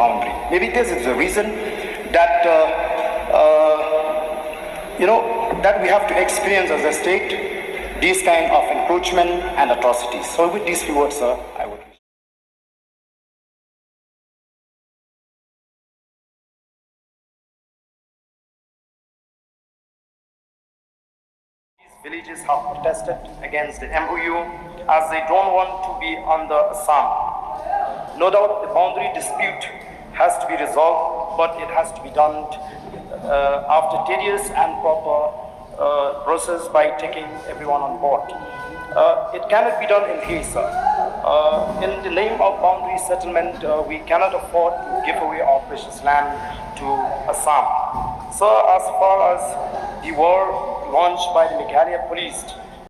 boundary. Maybe this is the reason that that we have to experience as a state these kind of encroachment and atrocities. So with these few words, sir, I would. These villages have protested against the MOU as they don't want to be under Assam. No doubt the boundary dispute has to be resolved, but it has to be done after tedious and proper process by taking everyone on board. It cannot be done in haste. In the name of boundary settlement, we cannot afford to give away our precious land to Assam. So as far as the war launched by the Meghalaya police